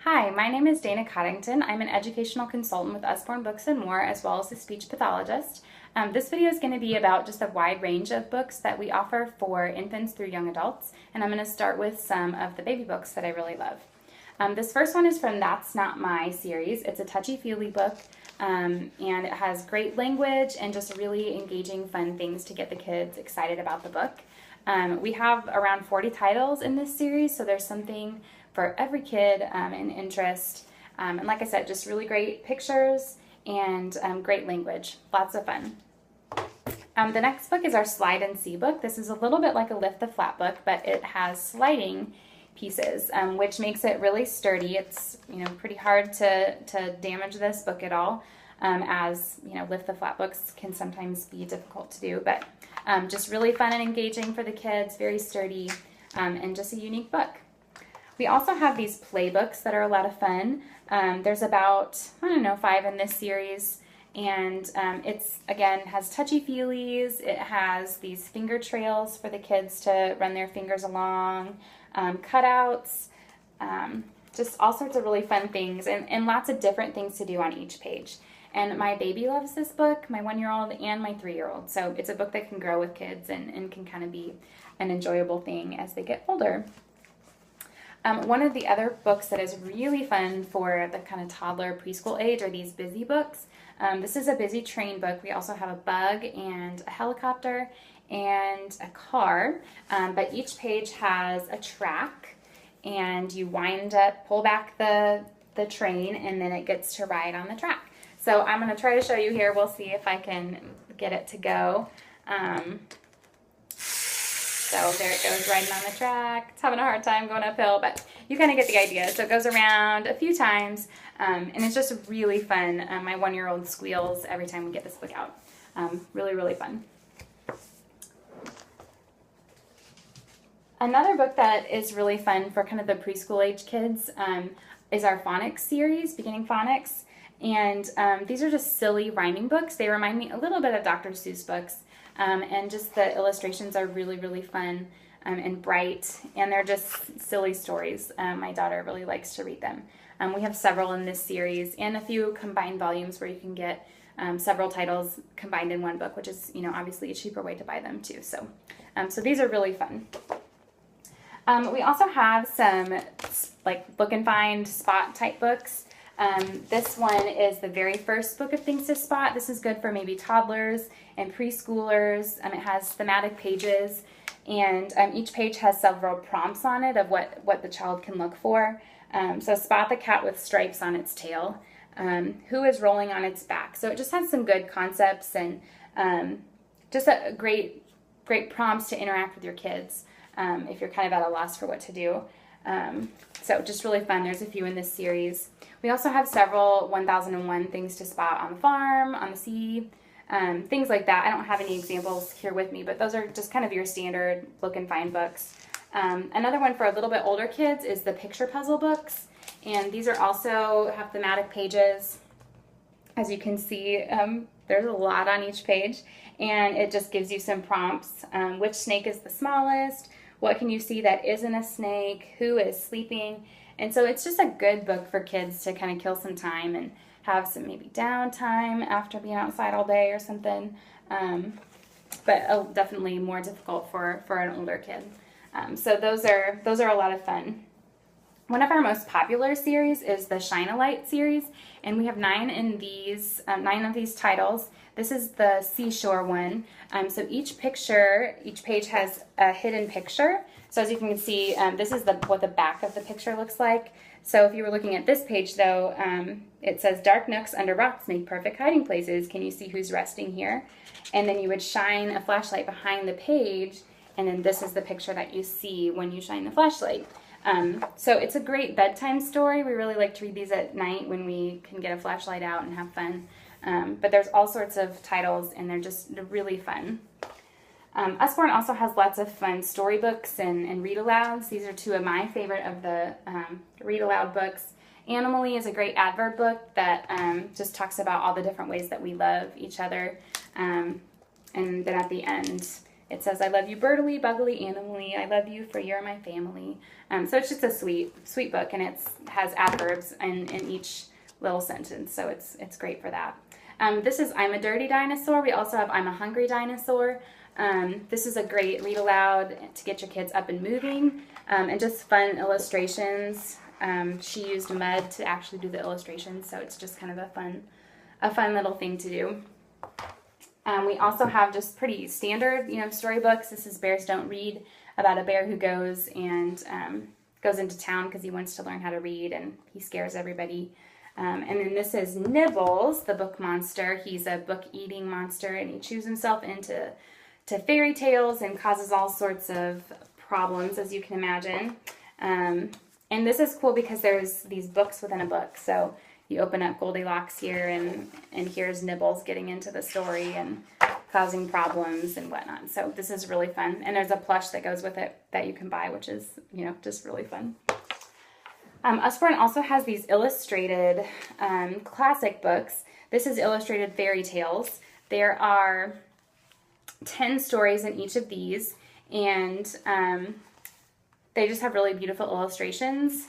Hi, my name is Dana Coddington. I'm an educational consultant with Usborne Books More, as well as a speech pathologist. This video is going to be about just a wide range of books that we offer for infants through young adults, and I'm going to start with some of the baby books that I really love. This first one is from That's Not My series. It's a touchy-feely book, and it has great language and just really engaging, fun things to get the kids excited about the book. We have around 40 titles in this series, so there's something for every kid and interest. And like I said, just really great pictures and great language. Lots of fun. The next book is our Slide and See book. This is a little bit like a Lift the Flat book, but it has sliding pieces, which makes it really sturdy. It's pretty hard to damage this book at all, as Lift the Flat books can sometimes be difficult to do, but just really fun and engaging for the kids, very sturdy, and just a unique book. We also have these play books that are a lot of fun. There's about, 5 in this series, and it's, again, has touchy-feelies. It has these finger trails for the kids to run their fingers along, cutouts, just all sorts of really fun things, and lots of different things to do on each page. And my baby loves this book, my 1-year-old and my 3-year-old, so it's a book that can grow with kids and can kind of be an enjoyable thing as they get older. One of the other books that is really fun for the kind of toddler preschool age are these Busy books. This is a Busy train book. We also have a bug and a helicopter and a car, but each page has a track, and you pull back the train, and then it gets to ride on the track. So I'm going to try to show you here. We'll see if I can get it to go. So there it goes, riding on the track. It's having a hard time going uphill, but you kind of get the idea. So it goes around a few times, and it's just really fun. My 1-year-old squeals every time we get this book out. Really, really fun. Another book that is really fun for kind of the preschool age kids is our phonics series, Beginning Phonics. And these are just silly rhyming books. They remind me a little bit of Dr. Seuss books. And just the illustrations are really, really fun and bright, and they're just silly stories. My daughter really likes to read them. We have several in this series, and a few combined volumes where you can get several titles combined in one book, which is, obviously a cheaper way to buy them too. So these are really fun. We also have some like Look and Find spot type books. This one is the very first book of things to spot. This is good for maybe toddlers and preschoolers. It has thematic pages, and each page has several prompts on it of what the child can look for. So spot the cat with stripes on its tail. Who is rolling on its back? So it just has some good concepts and just a great prompts to interact with your kids if you're kind of at a loss for what to do. So just really fun. There's a few in this series. We also have several 1001 things to spot on the farm, on the sea, things like that. I don't have any examples here with me, but those are just kind of your standard Look and Find books. Another one for a little bit older kids is the picture puzzle books, and these are also have thematic pages. As you can see, there's a lot on each page, and it just gives you some prompts. Which snake is the smallest? What can you see that isn't a snake? Who is sleeping? And so it's just a good book for kids to kind of kill some time and have some maybe downtime after being outside all day or something. But definitely more difficult for an older kid. So those are a lot of fun. One of our most popular series is the Shine-A-Light series, and we have 9 of these titles. This is the seashore one. So each page has a hidden picture. So as you can see, this is what the back of the picture looks like. So if you were looking at this page, though, it says dark nooks under rocks make perfect hiding places. Can you see who's resting here? And then you would shine a flashlight behind the page, and then this is the picture that you see when you shine the flashlight. So it's a great bedtime story. We really like to read these at night when we can get a flashlight out and have fun. But there's all sorts of titles, and they're really fun. Usborne also has lots of fun storybooks and read-alouds. These are 2 of my favorite of the read-aloud books. Animally is a great adverb book that just talks about all the different ways that we love each other. And then at the end, it says, I love you birdily, buggily, animally. I love you for you're my family. So it's just a sweet book, and it has adverbs in each little sentence. So it's great for that. This is I'm a Dirty Dinosaur. We also have I'm a Hungry Dinosaur. This is a great read aloud to get your kids up and moving, and just fun illustrations. She used mud to actually do the illustrations, so it's just kind of a fun little thing to do. We also have just pretty standard, storybooks. This is Bears Don't Read, about a bear who goes into town because he wants to learn how to read, and he scares everybody. And then this is Nibbles, the book monster. He's a book-eating monster, and he chews himself into fairy tales and causes all sorts of problems, as you can imagine. And this is cool because there's these books within a book. So you open up Goldilocks here, and here's Nibbles getting into the story and causing problems and whatnot. So this is really fun. And there's a plush that goes with it that you can buy, which is, just really fun. Usborne also has these illustrated classic books. This is illustrated fairy tales. There are 10 stories in each of these, and they just have really beautiful illustrations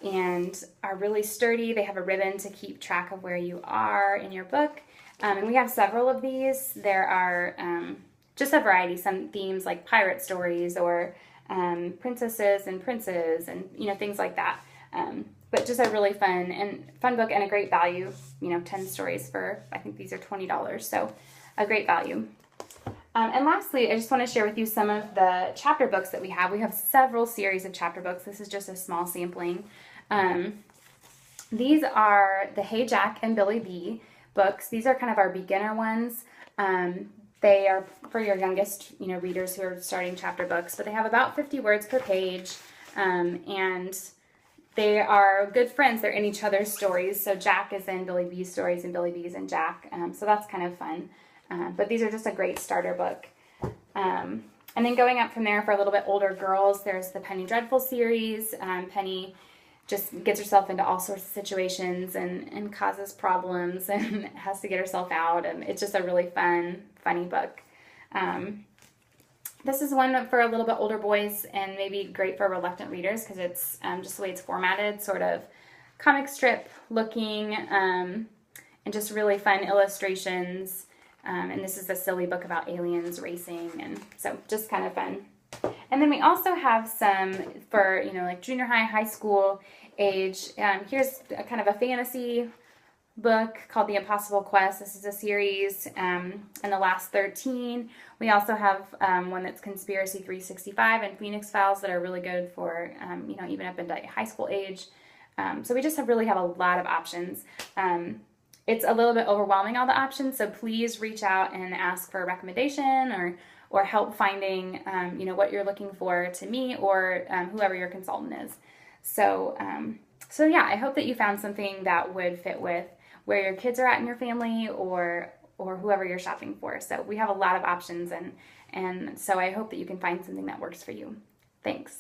and are really sturdy. They have a ribbon to keep track of where you are in your book. And we have several of these. There are just a variety, some themes like pirate stories or princesses and princes and, things like that. But just a really fun book and a great value, 10 stories for, I think these are $20. So a great value. And lastly, I just want to share with you some of the chapter books that we have. We have several series of chapter books. This is just a small sampling. These are the Hey Jack and Billy B books. These are kind of our beginner ones. They are for your youngest, readers who are starting chapter books, but they have about 50 words per page, and they are good friends. They're in each other's stories. So Jack is in Billy B's stories, and Billy B's in Jack. So that's kind of fun. But these are just a great starter book. And then going up from there for a little bit older girls, there's the Penny Dreadful series. Penny just gets herself into all sorts of situations and causes problems and has to get herself out. And it's just a really funny book. This is one for a little bit older boys and maybe great for reluctant readers because it's just the way it's formatted, sort of comic strip looking, and just really fun illustrations. And this is a silly book about aliens racing, and so just kind of fun. And then we also have some for, like junior high, high school age. Here's a kind of a fantasy book called The Impossible Quest. This is a series, and the last 13. We also have one that's Conspiracy 365 and Phoenix Files that are really good for, even up into high school age. So we just really have a lot of options. It's a little bit overwhelming, all the options, so please reach out and ask for a recommendation or help finding, what you're looking for to me or whoever your consultant is. So yeah, I hope that you found something that would fit with where your kids are at in your family or whoever you're shopping for. So we have a lot of options, and so I hope that you can find something that works for you. Thanks.